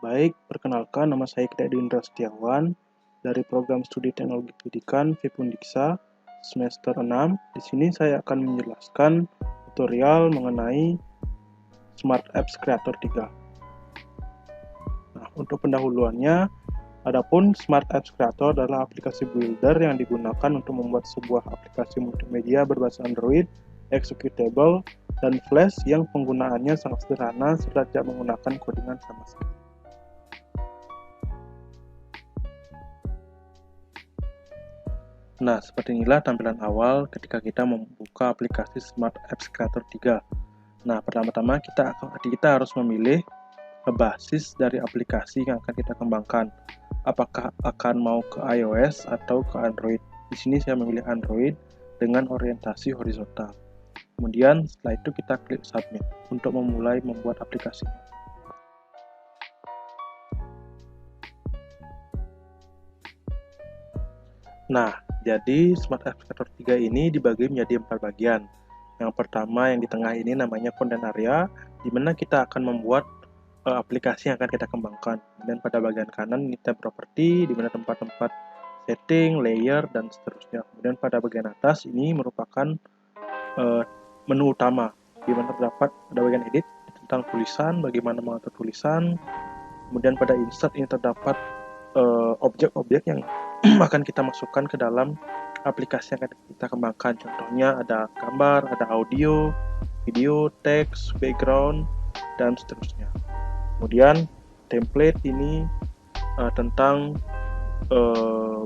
Baik, perkenalkan nama saya Kidadi Indra Setiawan dari Program Studi Teknologi Pendidikan Vipundiksa semester 6. Di sini saya akan menjelaskan tutorial mengenai Smart Apps Creator 3. Nah, untuk pendahuluannya, adapun Smart Apps Creator adalah aplikasi builder yang digunakan untuk membuat sebuah aplikasi multimedia berbasis Android, executable, dan Flash yang penggunaannya sangat sederhana serta tidak menggunakan codingan sama sekali. Nah, seperti inilah tampilan awal ketika kita membuka aplikasi Smart Apps Creator 3. Nah, pertama-tama kita harus memilih basis dari aplikasi yang akan kita kembangkan. Apakah akan mau ke iOS atau ke Android. Di sini saya memilih Android dengan orientasi horizontal. Kemudian setelah itu kita klik Submit untuk memulai membuat aplikasinya. Nah, jadi Smart Apps Creator 3 ini dibagi menjadi 4 bagian. Yang pertama yang di tengah ini namanya Content Area, di mana kita akan membuat aplikasi yang akan kita kembangkan. Dan pada bagian kanan ini tab properti, di mana tempat-tempat setting, layer, dan seterusnya. Kemudian pada bagian atas ini merupakan menu utama, di mana terdapat pada bagian edit tentang tulisan, bagaimana mengatur tulisan. Kemudian pada insert ini terdapat objek-objek yang akan kita masukkan ke dalam aplikasi yang akan kita kembangkan. Contohnya ada gambar, ada audio, video, teks, background, dan seterusnya. Kemudian template ini tentang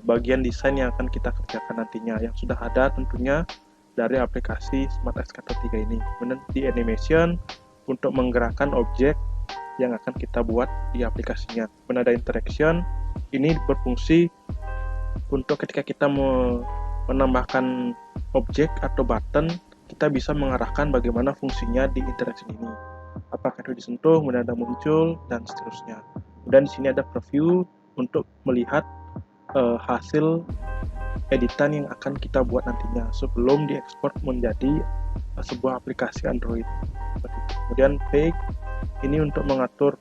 bagian desain yang akan kita kerjakan nantinya, yang sudah ada tentunya dari aplikasi Smart Apps Creator 3 ini. Kemudian di animation untuk menggerakkan objek yang akan kita buat di aplikasinya. Kemudian ada interaction, ini berfungsi untuk ketika kita menambahkan objek atau button, kita bisa mengarahkan bagaimana fungsinya di interaction ini. Apakah itu disentuh, kemudian ada muncul, dan seterusnya. Kemudian di sini ada preview untuk melihat hasil editan yang akan kita buat nantinya sebelum diekspor menjadi sebuah aplikasi Android. Kemudian page ini untuk mengatur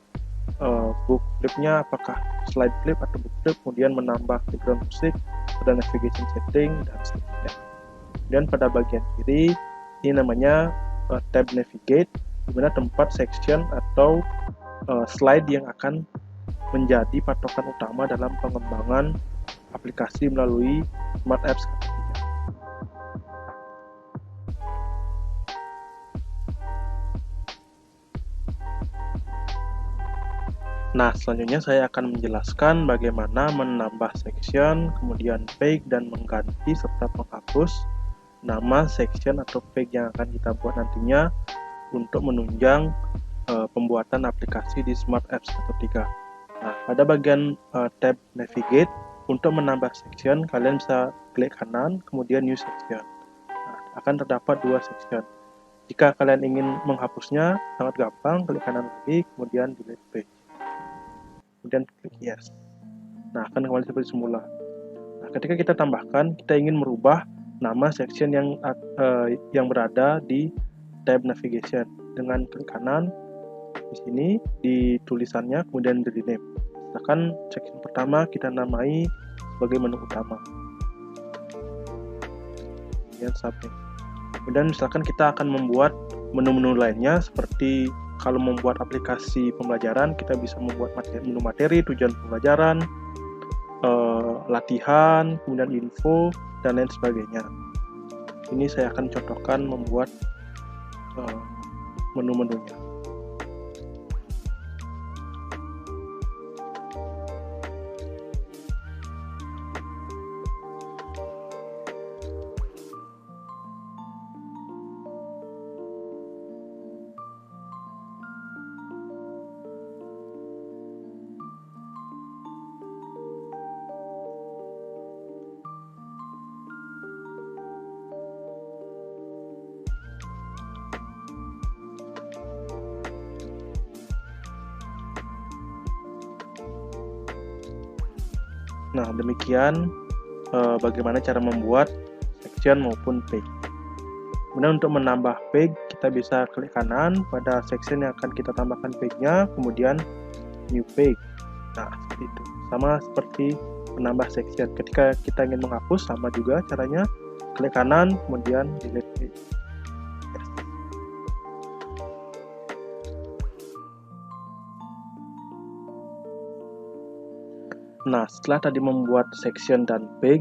book flip-nya, apakah slide flip atau book flip, kemudian menambah background musik, ada navigation setting, dan seterusnya. Dan pada bagian kiri ini namanya tab navigate, di mana tempat section atau slide yang akan menjadi patokan utama dalam pengembangan aplikasi melalui Smart Apps Creator 3. Nah, selanjutnya saya akan menjelaskan bagaimana menambah section, kemudian page, dan mengganti serta menghapus nama section atau page yang akan kita buat nantinya untuk menunjang pembuatan aplikasi di Smart Apps Creator 3. Nah, pada bagian tab navigate, untuk menambah section, kalian bisa klik kanan, kemudian new section. Nah, akan terdapat 2 section. Jika kalian ingin menghapusnya, sangat gampang, klik kanan lagi, kemudian delete page. Kemudian klik yes. Nah, akan kembali seperti semula. Nah, ketika kita tambahkan, kita ingin merubah nama section yang berada di tab navigation dengan klik kanan di sini di tulisannya, kemudian di rename. Misalkan section pertama kita namai sebagai menu utama. Kemudian submit. Kemudian misalkan kita akan membuat menu-menu lainnya seperti kalau membuat aplikasi pembelajaran, kita bisa membuat menu materi, tujuan pembelajaran, latihan, kemudian info, dan lain sebagainya. Ini saya akan contohkan membuat menu-menunya. Nah, demikian bagaimana cara membuat section maupun page. Kemudian untuk menambah page, kita bisa klik kanan pada section yang akan kita tambahkan page-nya, kemudian new page. Nah, seperti itu. Sama seperti menambah section. Ketika kita ingin menghapus, sama juga caranya, klik kanan, kemudian delete page. Nah, setelah tadi membuat section dan page,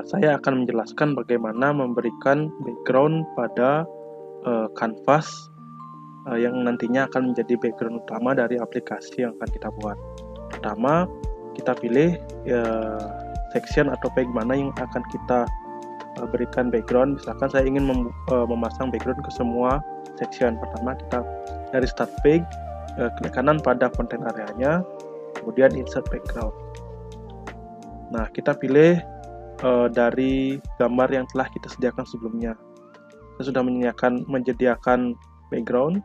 saya akan menjelaskan bagaimana memberikan background pada canvas yang nantinya akan menjadi background utama dari aplikasi yang akan kita buat. Pertama, kita pilih section atau page mana yang akan kita berikan background. Misalkan saya ingin memasang background ke semua section. Pertama, kita dari start page, klik kanan pada content area-nya, kemudian insert background. Nah, kita pilih dari gambar yang telah kita sediakan sebelumnya. Kita sudah menyediakan background,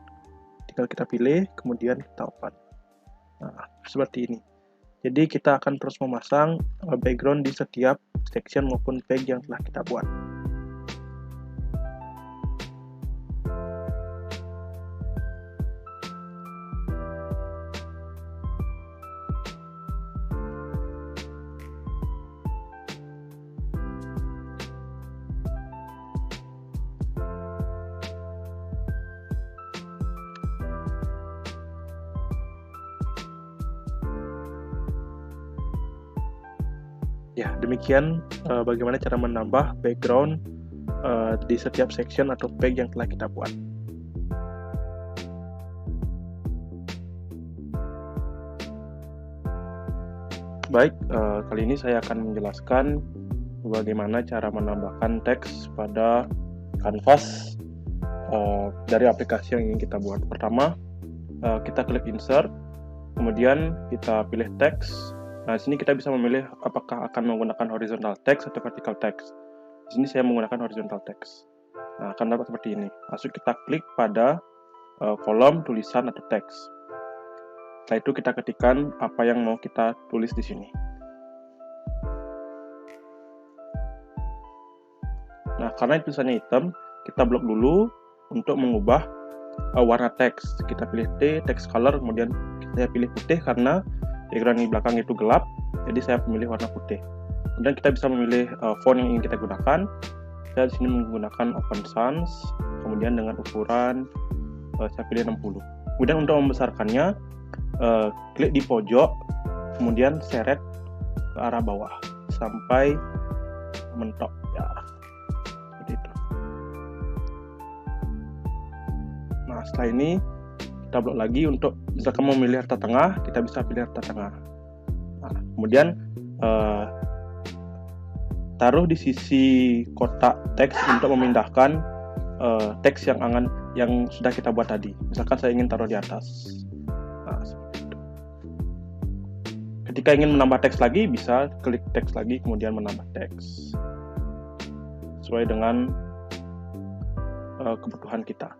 tinggal kita pilih, kemudian kita open. Nah, seperti ini. Jadi kita akan terus memasang background di setiap section maupun page yang telah kita buat. Ya, demikian bagaimana cara menambah background di setiap section atau page yang telah kita buat. Baik, kali ini saya akan menjelaskan bagaimana cara menambahkan teks pada canvas dari aplikasi yang ingin kita buat. Pertama, kita klik insert, kemudian kita pilih teks. Nah, di sini kita bisa memilih apakah akan menggunakan horizontal text atau vertical text. Di sini saya menggunakan horizontal text. Nah, akan dapat seperti ini. Langsung kita klik pada kolom tulisan atau teks. Setelah itu kita ketikkan apa yang mau kita tulis di sini. Nah, karena tulisannya hitam, kita blok dulu untuk mengubah warna teks. Kita pilih T, text color, kemudian saya pilih putih karena background di belakang itu gelap, jadi saya memilih warna putih. Kemudian kita bisa memilih font yang ingin kita gunakan. Saya di sini menggunakan Open Sans, kemudian dengan ukuran saya pilih 60. Kemudian untuk membesarkannya, klik di pojok, kemudian seret ke arah bawah sampai mentok. Ya, seperti itu. Nah, setelah ini kita blok lagi untuk misalkan mau memilih harta tengah, kita bisa pilih harta tengah. Nah, kemudian taruh di sisi kotak teks untuk memindahkan teks yang sudah kita buat tadi. Misalkan saya ingin taruh di atas. Nah, seperti itu. Ketika ingin menambah teks lagi, bisa klik teks lagi, kemudian menambah teks sesuai dengan kebutuhan kita.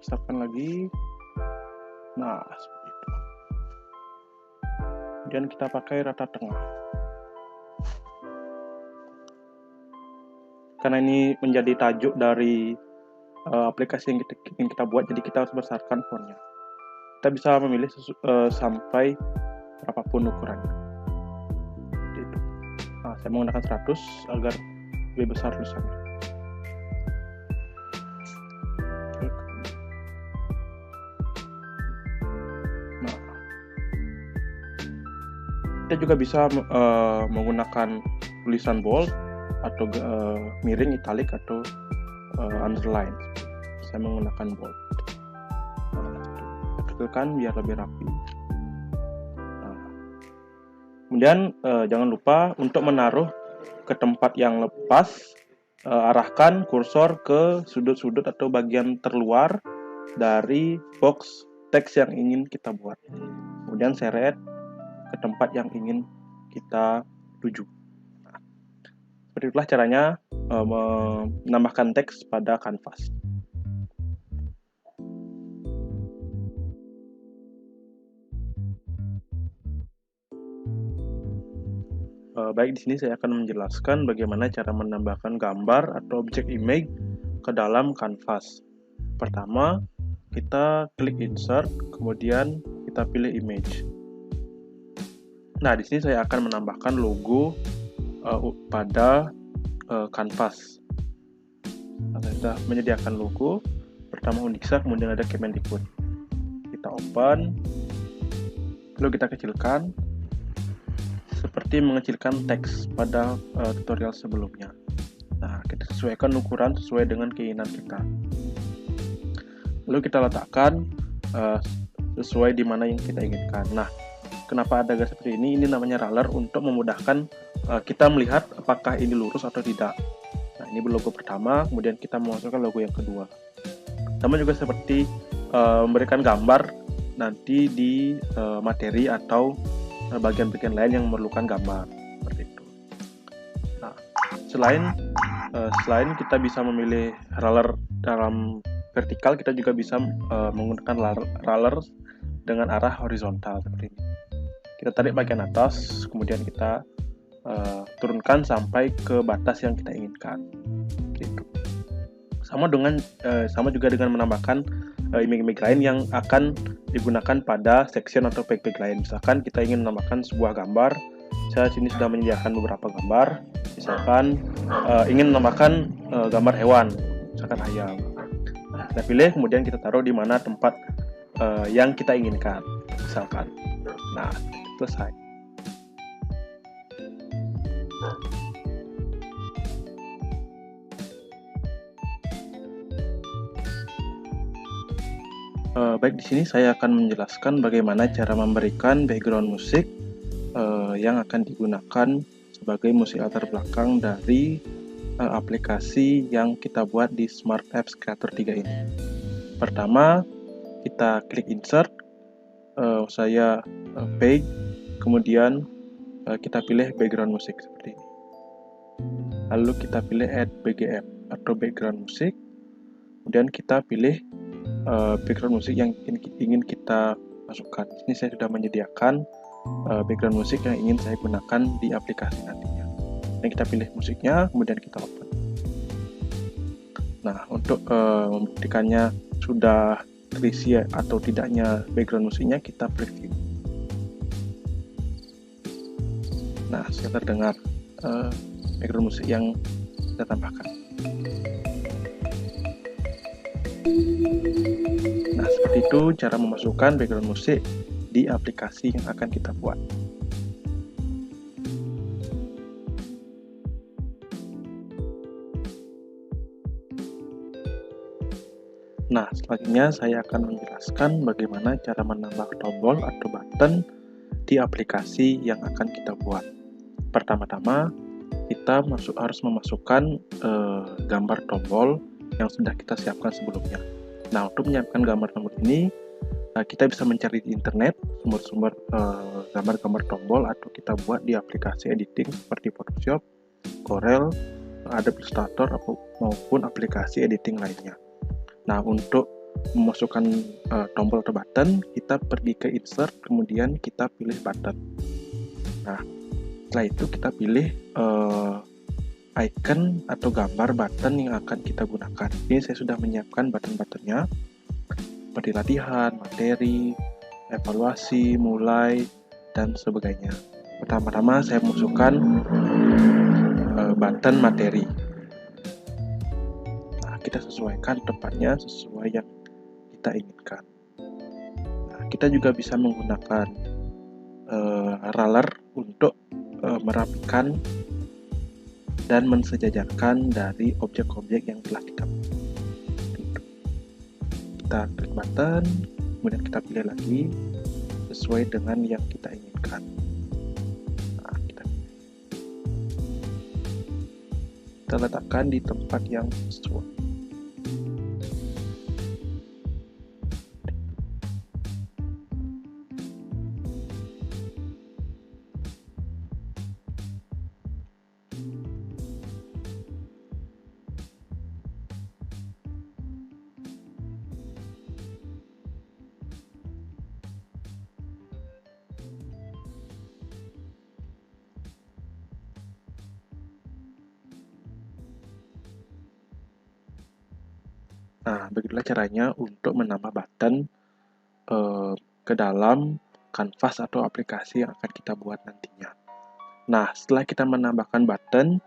Besarkan lagi. Nah, seperti itu. Kemudian kita pakai rata tengah. Karena ini menjadi tajuk dari aplikasi yang ingin kita buat, jadi kita harus besarkan fontnya. Kita bisa memilih sampai berapapun ukurannya. Gitu. Nah, saya menggunakan 100 agar lebih besar tulisannya. Kita juga bisa menggunakan tulisan bold atau miring, italic atau underline. Saya menggunakan bold. Kecilkan biar lebih rapi. Nah. Kemudian jangan lupa untuk menaruh ke tempat yang lepas, arahkan kursor ke sudut-sudut atau bagian terluar dari box teks yang ingin kita buat. Kemudian seret ke tempat yang ingin kita tuju. Nah, seperti itulah caranya menambahkan teks pada kanvas. Baik, di sini saya akan menjelaskan bagaimana cara menambahkan gambar atau objek image ke dalam kanvas. Pertama, kita klik insert, kemudian kita pilih image. Nah, di sini saya akan menambahkan logo pada kanvas. Nah, saya sudah menyediakan logo. Pertama Unixa, kemudian ada Kemendikbud. Kita open, lalu kita kecilkan, seperti mengecilkan teks pada tutorial sebelumnya. Nah, kita sesuaikan ukuran sesuai dengan keinginan kita. Lalu kita letakkan sesuai di mana yang kita inginkan. Nah, kenapa ada garis seperti ini? Ini namanya roller untuk memudahkan kita melihat apakah ini lurus atau tidak. Nah, ini logo pertama, kemudian kita memasukkan logo yang kedua. Sama juga seperti memberikan gambar nanti di materi atau bagian-bagian lain yang memerlukan gambar seperti itu. Nah, selain kita bisa memilih roller dalam vertikal, kita juga bisa menggunakan roller dengan arah horizontal seperti ini. Kita tarik bagian atas, kemudian kita turunkan sampai ke batas yang kita inginkan. Gitu. Sama juga dengan menambahkan image-image lain yang akan digunakan pada section atau page-page lain. Misalkan kita ingin menambahkan sebuah gambar, saya sini sudah menyediakan beberapa gambar. Misalkan ingin menambahkan gambar hewan, misalkan ayam. Nah, kita pilih, kemudian kita taruh di mana tempat yang kita inginkan, misalkan. Nah, selesai. Baik, di sini saya akan menjelaskan bagaimana cara memberikan background musik yang akan digunakan sebagai musik latar belakang dari aplikasi yang kita buat di Smart Apps Creator 3 ini. Pertama, kita klik insert, saya page, kemudian kita pilih background musik seperti ini. Lalu kita pilih add BGM atau background musik, kemudian kita pilih background musik yang ingin kita masukkan. Ini saya sudah menyediakan background musik yang ingin saya gunakan di aplikasi nantinya. Dan kita pilih musiknya, kemudian kita open. Nah, untuk membuktikannya sudah terisi atau tidaknya background musiknya, kita preview. Nah, sudah terdengar background musik yang kita tambahkan. Nah, seperti itu cara memasukkan background musik di aplikasi yang akan kita buat. Nah, selanjutnya saya akan menjelaskan bagaimana cara menambah tombol atau button di aplikasi yang akan kita buat. Pertama-tama, kita harus memasukkan gambar tombol yang sudah kita siapkan sebelumnya. Nah, untuk menyiapkan gambar tombol ini, kita bisa mencari di internet sumber-sumber gambar-gambar tombol atau kita buat di aplikasi editing seperti Photoshop, Corel, Adobe Illustrator, maupun aplikasi editing lainnya. Nah, untuk memasukkan tombol atau button, kita pergi ke insert, kemudian kita pilih button. Nah, setelah itu kita pilih icon atau gambar button yang akan kita gunakan. Ini saya sudah menyiapkan button-buttonnya seperti latihan, materi, evaluasi, mulai, dan sebagainya. Pertama-tama saya masukkan button materi. Nah, kita sesuaikan tempatnya sesuai yang kita inginkan. Nah, kita juga bisa menggunakan roller untuk merapikan dan mensejajarkan dari objek-objek yang telah kita buat. Kita klik button, kemudian kita pilih lagi sesuai dengan yang kita inginkan. Nah, kita letakkan di tempat yang sesuai. Nah, begitulah caranya untuk menambah button ke dalam kanvas atau aplikasi yang akan kita buat nantinya. Nah, setelah kita menambahkan button,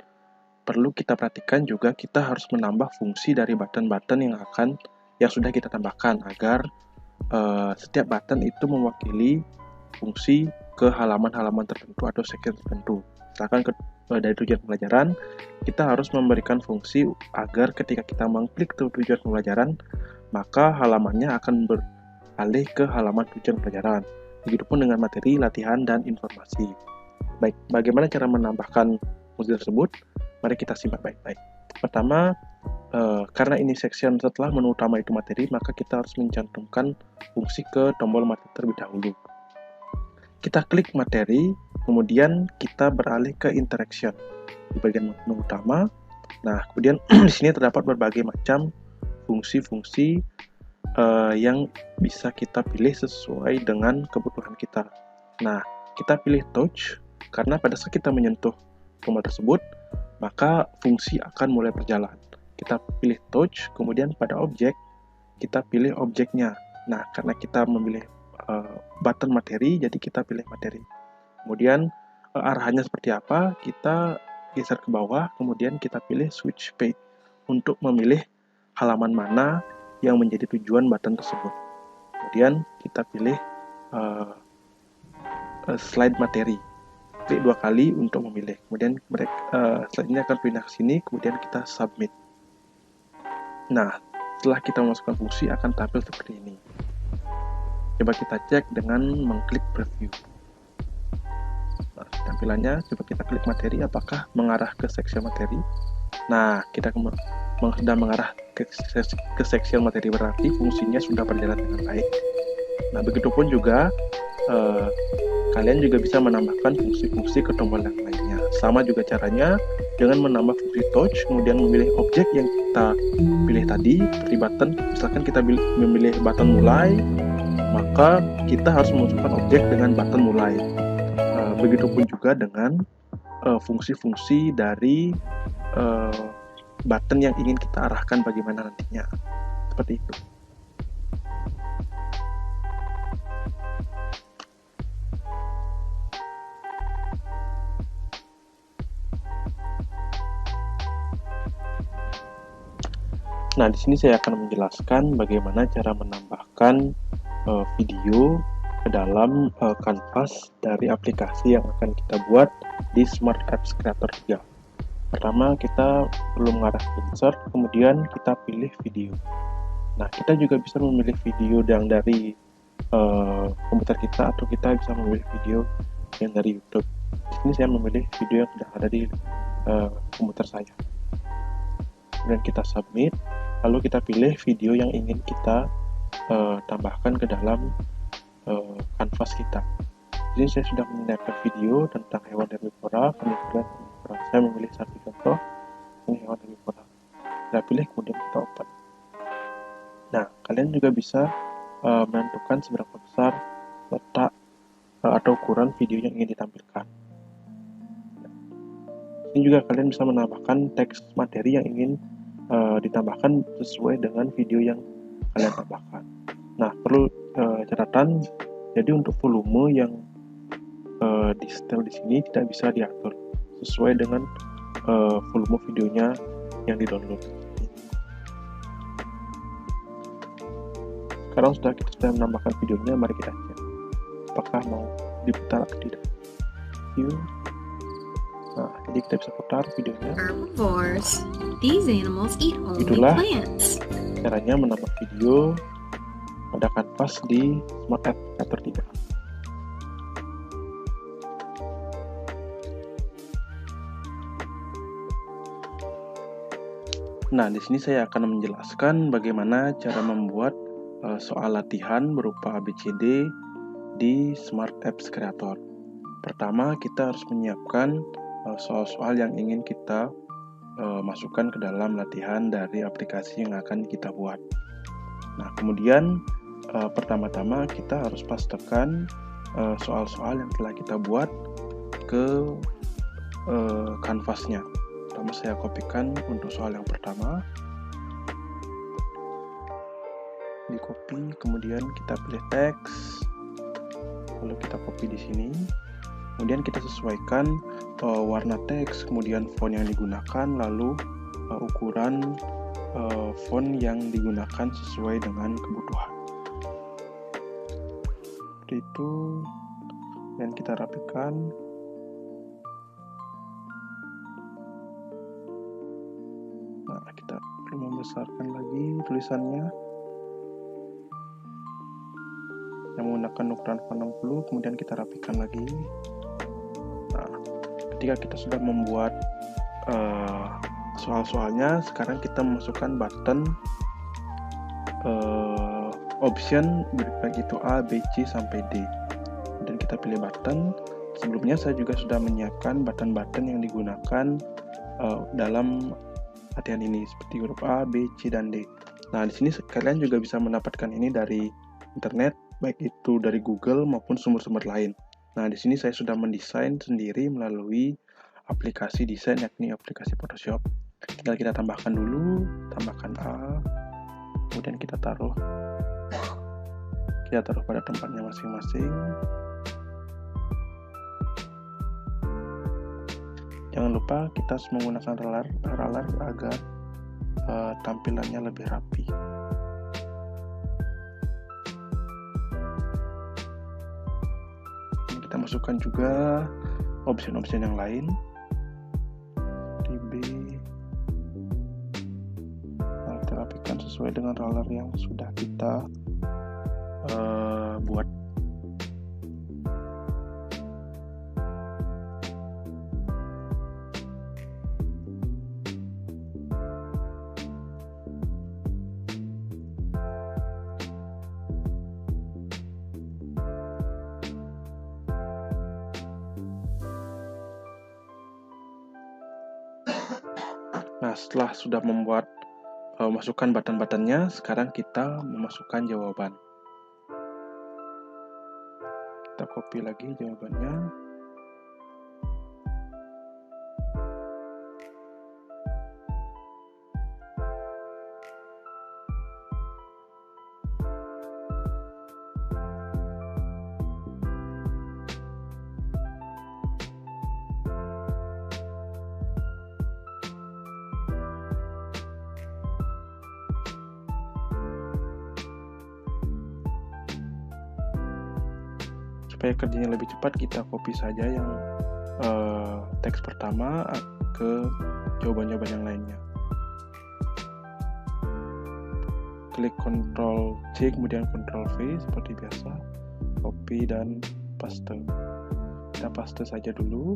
perlu kita perhatikan juga kita harus menambah fungsi dari button-button yang sudah kita tambahkan agar setiap button itu mewakili fungsi ke halaman-halaman tertentu atau section tertentu. Misalkan dari tujuan pembelajaran, kita harus memberikan fungsi agar ketika kita mengklik tujuan pembelajaran, maka halamannya akan beralih ke halaman tujuan pembelajaran. Begitupun dengan materi, latihan, dan informasi. Baik, bagaimana cara menambahkan fungsi tersebut? Mari kita simak baik-baik. Pertama, karena ini section setelah menu utama itu materi, maka kita harus mencantumkan fungsi ke tombol materi terlebih dahulu. Kita klik materi, kemudian kita beralih ke interaction di bagian menu utama. Nah, kemudian di sini terdapat berbagai macam fungsi-fungsi yang bisa kita pilih sesuai dengan kebutuhan kita. Nah, kita pilih touch karena pada saat kita menyentuh tombol tersebut, maka fungsi akan mulai berjalan. Kita pilih touch, kemudian pada objek, kita pilih objeknya. Nah, karena kita memilih button materi, jadi kita pilih materi. Kemudian arahannya seperti apa, kita geser ke bawah, kemudian kita pilih switch page untuk memilih halaman mana yang menjadi tujuan button tersebut. Kemudian kita pilih slide materi. Klik 2 kali untuk memilih. Kemudian slide-nya akan pindah ke sini, kemudian kita submit. Nah, setelah kita memasukkan fungsi akan tampil seperti ini. Coba kita cek dengan mengklik preview. Nah, tampilannya coba kita klik materi, apakah mengarah ke section materi. Nah, kita sudah mengarah ke section materi, berarti fungsinya sudah berjalan dengan baik. Nah, begitupun juga kalian juga bisa menambahkan fungsi-fungsi ke tombol yang lainnya. Sama juga caranya dengan menambah fungsi touch, kemudian memilih objek yang kita pilih tadi, seperti button. Misalkan kita memilih button mulai, maka kita harus memasukkan objek dengan button mulai. Begitupun juga dengan fungsi-fungsi dari button yang ingin kita arahkan bagaimana nantinya. Seperti itu. Nah, di sini saya akan menjelaskan bagaimana cara menambahkan video ke dalam kanvas dari aplikasi yang akan kita buat di Smart Apps Creator 3. Pertama, kita perlu mengarah ke insert, kemudian kita pilih video. Nah, kita juga bisa memilih video yang dari komputer kita, atau kita bisa memilih video yang dari YouTube. Di sini saya memilih video yang sudah ada di komputer saya. Kemudian kita submit, lalu kita pilih video yang ingin kita tambahkan ke dalam kanvas kita. Jadi saya sudah menyediakan video tentang hewan herbivora, saya memilih satu contoh ini hewan herbivora. Kita pilih, kemudian kita open. Nah, kalian juga bisa menentukan seberapa besar letak atau ukuran video yang ingin ditampilkan. Ini juga kalian bisa menambahkan teks materi yang ingin ditambahkan sesuai dengan video yang kalian tambahkan. Nah, perlu catatan, jadi untuk volume yang di setel di sini tidak bisa diatur sesuai dengan volume videonya yang di-download. Sekarang kita sudah menambahkan videonya, mari kita cek apakah mau diputar atau tidak. Nah, jadi kita bisa putar videonya. Herbivores. These animals eat only Itulah plants. caranya menambah video pada kanvas di Smart Apps Creator 3. Nah, di sini saya akan menjelaskan bagaimana cara membuat soal latihan berupa ABCD di Smart Apps Creator. Pertama, kita harus menyiapkan soal-soal yang ingin kita masukkan ke dalam latihan dari aplikasi yang akan kita buat. Nah, kemudian pertama-tama kita harus pastekan soal-soal yang telah kita buat ke kanvasnya. Pertama saya kopikan untuk soal yang pertama. di copy, kemudian kita pilih teks, lalu kita copy di sini, kemudian kita sesuaikan warna teks, kemudian font yang digunakan, lalu ukuran font yang digunakan sesuai dengan kebutuhan. Seperti itu, dan kita rapikan. Nah, kita perlu membesarkan lagi tulisannya yang menggunakan ukuran font 60, kemudian kita rapikan lagi. Nah, ketika kita sudah membuat soal-soalnya, sekarang kita memasukkan button option baik itu A, B, C sampai D. Dan kita pilih button. Sebelumnya saya juga sudah menyiapkan button-button yang digunakan dalam latihan ini seperti huruf A, B, C, dan D. Nah, di sini kalian juga bisa mendapatkan ini dari internet, baik itu dari Google maupun sumber-sumber lain. Nah, di sini saya sudah mendesain sendiri melalui aplikasi desain, yakni aplikasi Photoshop. Tinggal kita tambahkan dulu, tambahkan A, kemudian kita taruh pada tempatnya masing-masing. Jangan lupa kita harus menggunakan roller agar tampilannya lebih rapi. Ini kita masukkan juga option-option yang lain. Di B, nah, kita rapikan sesuai dengan roller yang sudah kita buat. Nah, setelah sudah membuat masukkan button-buttonnya, sekarang kita memasukkan jawaban. Kita copy lagi jawabannya. Supaya kerjanya lebih cepat, kita copy saja yang teks pertama ke jawaban-jawaban yang lainnya. Klik Ctrl C kemudian Ctrl V seperti biasa, copy dan paste. Kita paste saja dulu.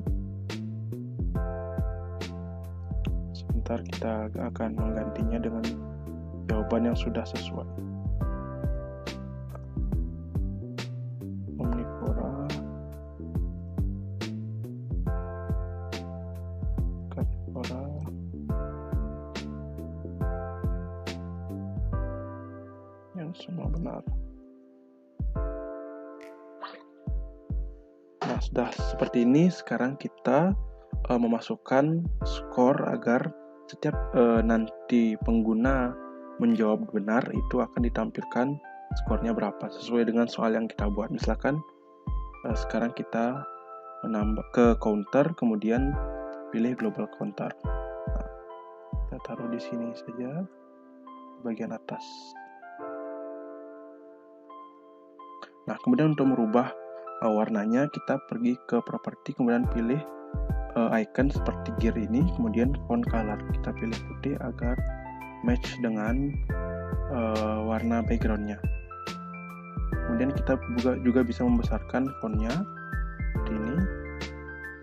Sebentar kita akan menggantinya dengan jawaban yang sudah sesuai. Semua benar. Nah, sudah seperti ini. Sekarang kita memasukkan skor agar setiap nanti pengguna menjawab benar, itu akan ditampilkan skornya berapa sesuai dengan soal yang kita buat. Misalkan sekarang kita menambah ke counter, kemudian pilih global counter. Nah, kita taruh di sini saja, bagian atas. Nah, kemudian untuk merubah warnanya, kita pergi ke properti, kemudian pilih icon seperti gear ini, kemudian font color. Kita pilih putih agar match dengan warna backgroundnya. Kemudian kita juga bisa membesarkan fontnya seperti ini.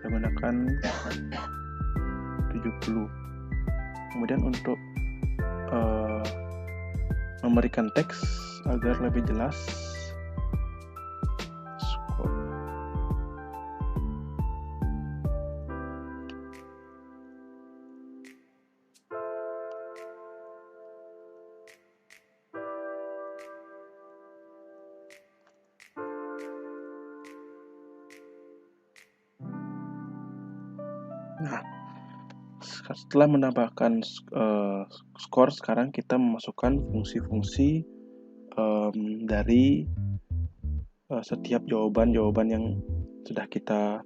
Saya gunakan 70. Kemudian untuk memberikan teks agar lebih jelas, nah, setelah menambahkan skor, sekarang kita memasukkan fungsi-fungsi dari setiap jawaban-jawaban yang sudah kita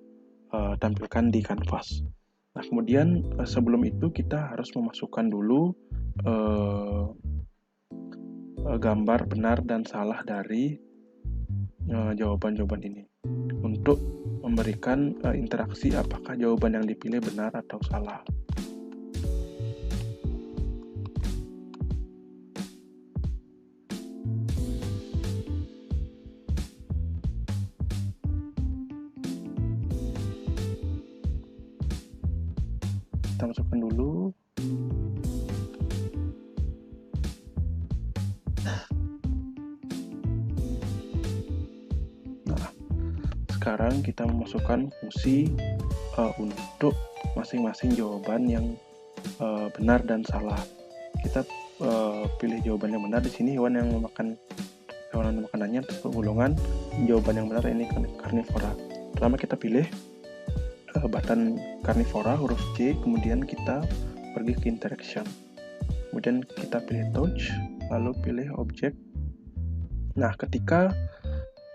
tampilkan di kanvas. Nah, kemudian sebelum itu kita harus memasukkan dulu gambar benar dan salah dari jawaban-jawaban ini untuk memberikan interaksi apakah jawaban yang dipilih benar atau salah. Kita masukkan dulu. Nah, sekarang kita memasukkan fungsi untuk masing-masing jawaban yang benar dan salah. Kita pilih jawaban yang benar. Di sini hewan yang memakan makanannya atau golongan jawaban yang benar ini karnivora. Pertama kita pilih button karnivora huruf C, kemudian kita pergi ke interaction, kemudian kita pilih touch, lalu pilih objek. Nah, ketika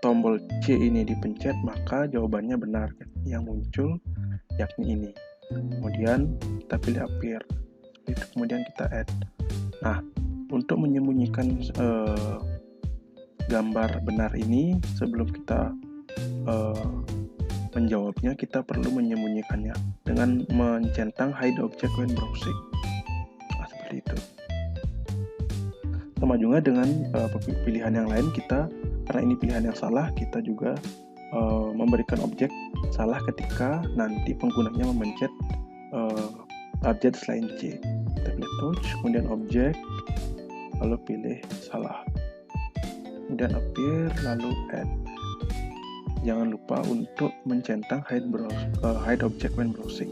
tombol C ini dipencet maka jawabannya benar, yang muncul yakni ini. Kemudian kita pilih appear, kemudian kita add. Nah, untuk menyembunyikan gambar benar ini, sebelum kita menjawabnya, kita perlu menyembunyikannya dengan mencentang hide object when browsing. Nah, seperti itu. Sama juga dengan pilihan yang lain, karena ini pilihan yang salah, kita juga memberikan objek salah ketika nanti penggunanya memencet objek selain C. Kita pilih touch, kemudian objek, lalu pilih salah, kemudian appear, lalu add. Jangan lupa untuk mencentang hide object when browsing.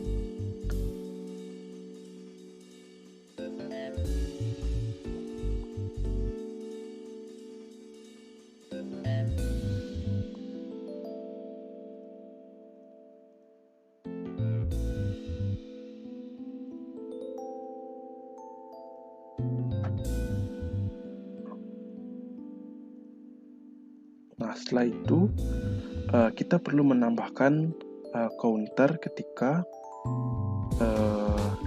Nah, setelah itu kita perlu menambahkan counter ketika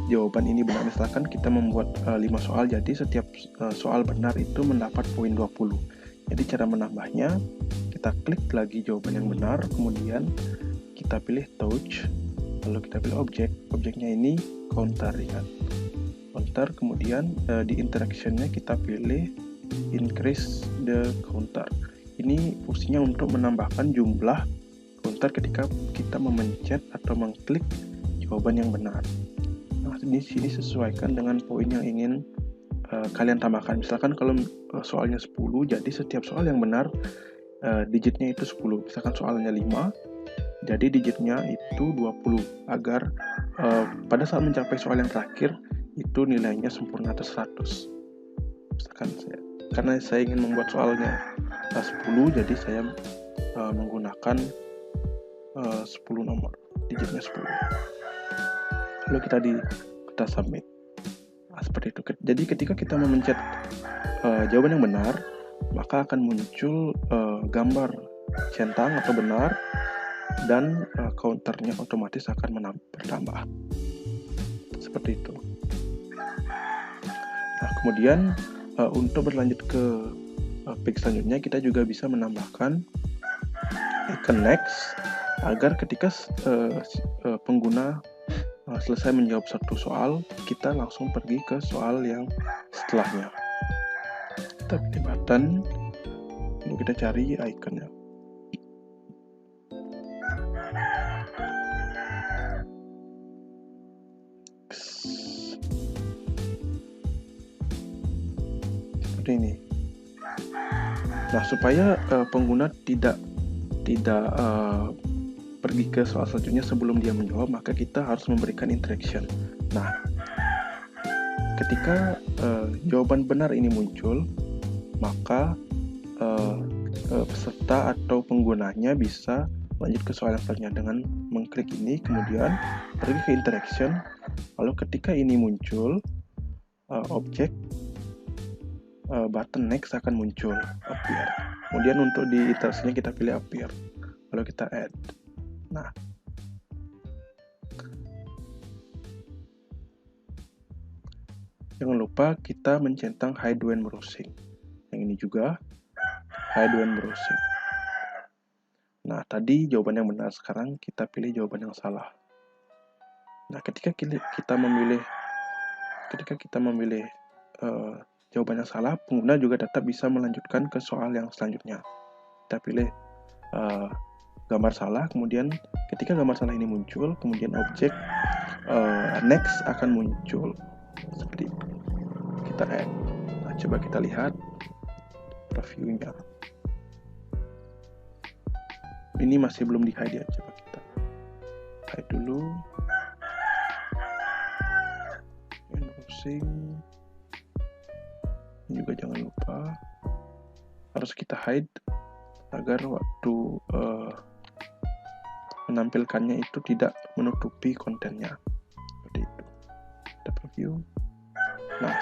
jawaban ini benar. Misalkan kita membuat 5 soal, jadi setiap soal benar itu mendapat poin 20. Jadi cara menambahnya, kita klik lagi jawaban yang benar, kemudian kita pilih touch, lalu kita pilih objek. Objeknya ini counter, ingat. Counter, kemudian di interactionnya kita pilih increase the counter. Ini fungsinya untuk menambahkan jumlah counter ketika kita memencet atau mengklik jawaban yang benar. Nah, di sini sesuaikan dengan poin yang ingin kalian tambahkan. Misalkan kalau soalnya 10, jadi setiap soal yang benar digitnya itu 10. Misalkan soalnya 5, jadi digitnya itu 20, agar pada saat mencapai soal yang terakhir itu nilainya sempurna atas 100. Misalkan karena saya ingin membuat soalnya 10, jadi saya menggunakan 10 nomor, digitnya 10. Lalu kita submit. Nah, seperti itu. Jadi ketika kita memencet jawaban yang benar, maka akan muncul gambar centang atau benar, dan counternya otomatis akan bertambah. Seperti itu. Nah, kemudian untuk berlanjut ke page selanjutnya, kita juga bisa menambahkan icon next, agar ketika pengguna selesai menjawab satu soal, kita langsung pergi ke soal yang setelahnya. Kita pilih button, lalu kita cari ikonnya. Seperti ini. Nah, supaya pengguna tidak pergi ke soal selanjutnya sebelum dia menjawab, maka kita harus memberikan interaction. Nah, ketika jawaban benar ini muncul, maka peserta atau penggunanya bisa lanjut ke soal yang selanjutnya dengan mengklik ini, kemudian pergi ke interaction. Lalu ketika ini muncul objek button next akan muncul, appear. Kemudian untuk di iterasinya kita pilih appear, lalu kita add. Nah, jangan lupa kita mencentang hide when browsing. Yang ini juga hide when browsing. Nah, tadi jawaban yang benar, sekarang kita pilih jawaban yang salah. Nah, ketika kita memilih jawaban yang salah, pengguna juga tetap bisa melanjutkan ke soal yang selanjutnya. Kita pilih gambar salah, kemudian ketika gambar salah ini muncul, kemudian objek next akan muncul seperti itu. Kita add. Nah, coba kita lihat reviewnya. Ini masih belum di hide ya, coba kita hide dulu. Browsing. Ini juga jangan lupa harus kita hide agar waktu menampilkannya itu tidak menutupi kontennya. Seperti itu. Kita preview. Nah,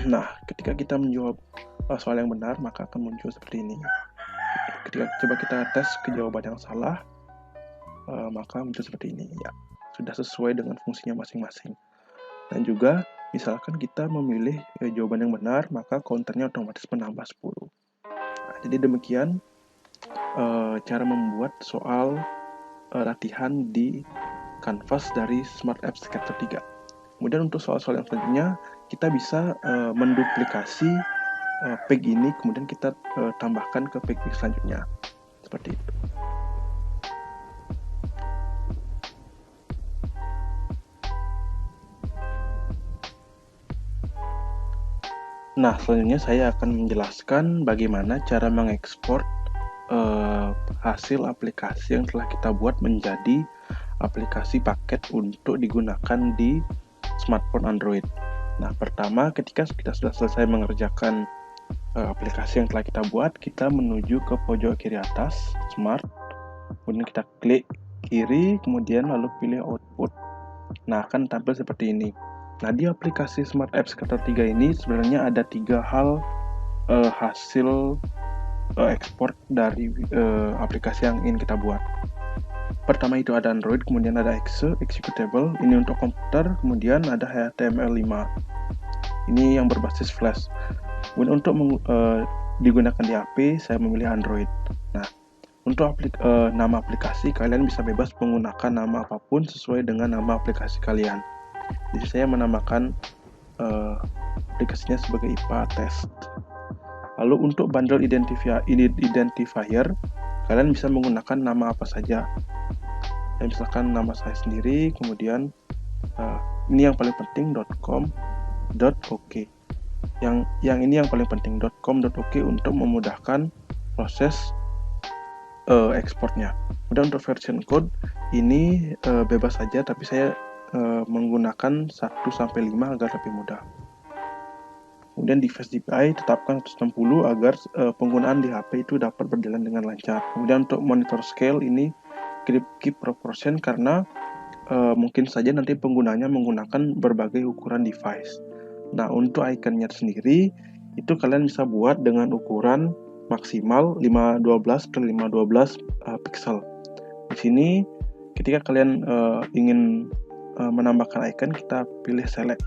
nah, ketika kita menjawab soal yang benar, maka akan muncul seperti ini. Ketika coba kita tes ke jawaban yang salah, maka muncul seperti ini. Ya, sudah sesuai dengan fungsinya masing-masing. Dan juga, misalkan kita memilih jawaban yang benar, maka counternya otomatis menambah 10. Nah, jadi demikian cara membuat soal latihan di Canvas dari Smart Apps Scatter 3. Kemudian untuk soal-soal yang selanjutnya, kita bisa menduplikasi page ini, kemudian kita tambahkan ke page selanjutnya. Seperti itu. Nah, selanjutnya saya akan menjelaskan bagaimana cara mengekspor hasil aplikasi yang telah kita buat menjadi aplikasi paket untuk digunakan di smartphone Android. Nah, pertama ketika kita sudah selesai mengerjakan aplikasi yang telah kita buat, kita menuju ke pojok kiri atas, Smart, kemudian kita klik kiri, kemudian lalu pilih Output. Nah, akan tampil seperti ini. Nah, di aplikasi Smart Apps Scatter 3 ini sebenarnya ada 3 hal hasil ekspor dari aplikasi yang ingin kita buat. Pertama itu ada Android, kemudian ada exe, executable, ini untuk komputer, kemudian ada HTML5, ini yang berbasis Flash. Kemudian untuk digunakan di HP, saya memilih Android. Nah, untuk nama aplikasi, kalian bisa bebas menggunakan nama apapun sesuai dengan nama aplikasi kalian. Jadi saya menamakan aplikasinya sebagai IPA Test. Lalu untuk bundle identifier, kalian bisa menggunakan nama apa saja. Misalkan nama saya sendiri, kemudian ini yang paling penting .com.ok. Yang ini yang paling penting .com.ok untuk memudahkan proses ekspornya. Kemudian untuk version code ini bebas saja, tapi saya menggunakan 1-5 agar lebih mudah. Kemudian device DPI tetapkan 160 agar penggunaan di HP itu dapat berjalan dengan lancar. Kemudian untuk monitor scale ini keep proportion karena mungkin saja nanti penggunanya menggunakan berbagai ukuran device. Nah, untuk iconnya sendiri itu kalian bisa buat dengan ukuran maksimal 512 x 512 pixel. Di sini ketika kalian ingin menambahkan icon, kita pilih select.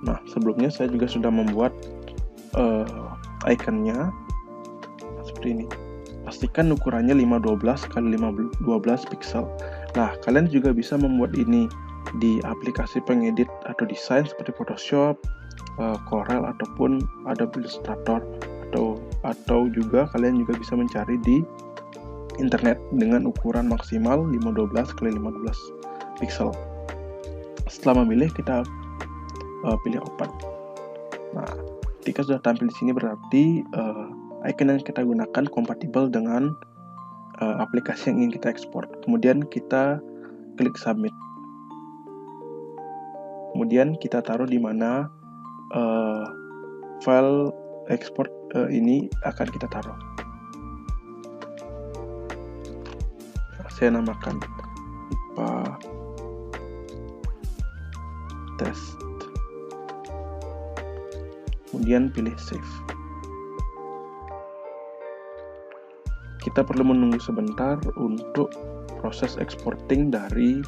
Nah, sebelumnya saya juga sudah membuat iconnya seperti ini. Pastikan ukurannya 512 x 512 pixel. Nah, kalian juga bisa membuat ini di aplikasi pengedit atau desain seperti Photoshop, Corel ataupun Adobe Illustrator, atau juga kalian juga bisa mencari di internet dengan ukuran maksimal 512 x 512 pixel. Setelah memilih, kita pilih open. Nah, ketika sudah tampil di sini berarti icon yang kita gunakan kompatibel dengan aplikasi yang ingin kita ekspor. Kemudian kita klik submit. Kemudian kita taruh di mana file export ini akan kita taruh. Saya namakan IPA test. Kemudian pilih save. Kita perlu menunggu sebentar untuk proses exporting dari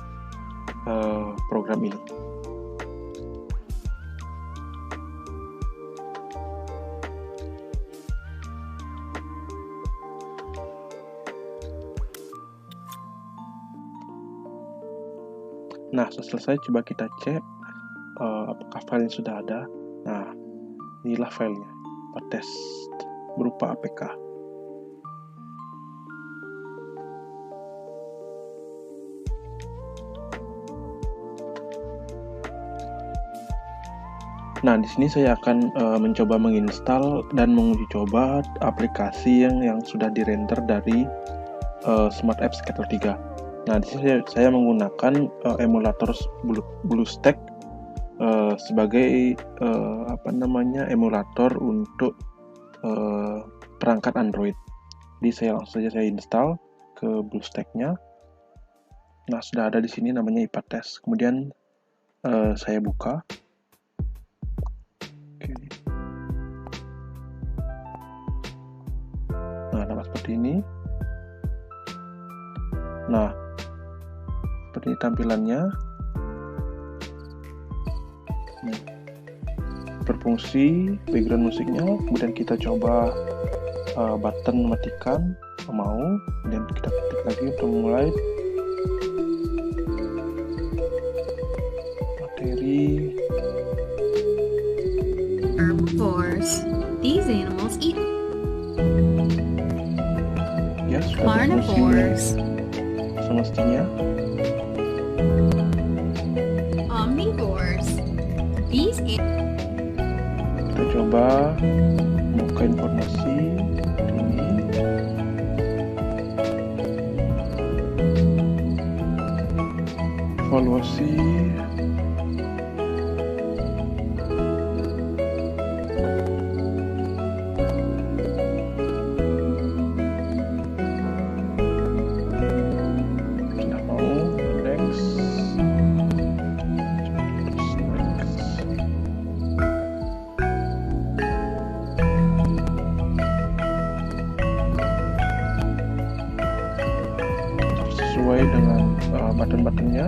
program ini. Nah, setelah selesai coba kita cek apakah filenya sudah ada. Nah, inilah filenya, test berupa APK. Nah, di sini saya akan mencoba menginstal dan menguji coba aplikasi yang sudah dirender dari Smart Apps Scatter 3. Nah, di sini saya menggunakan emulator BlueStack sebagai emulator untuk perangkat Android. Jadi saya langsung saja saya install ke BlueStack-nya. Nah, sudah ada di sini namanya IPA test. Kemudian saya buka. Oke. Nah, dapat seperti ini. Nah, seperti ini tampilannya. Berfungsi background musiknya. Kemudian kita coba button matikan mau, kemudian kita ketik lagi untuk memulai. Materi. Herbivores. These animals eat Ya, sudah berfungsi carnivores. semestinya. Omnivores. These Kita coba buka informasi ini. Evaluasi. Sudah mau, next. Terus next. Sesuai dengan button-buttonnya.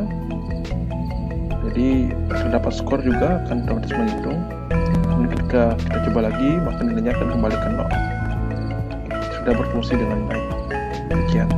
Jadi terdapat skor juga akan otomatis menghitung. Kemudian ketika kita coba lagi, maka nilainya akan kembali ke 0. Sudah berfungsi dengan baik. Demikian.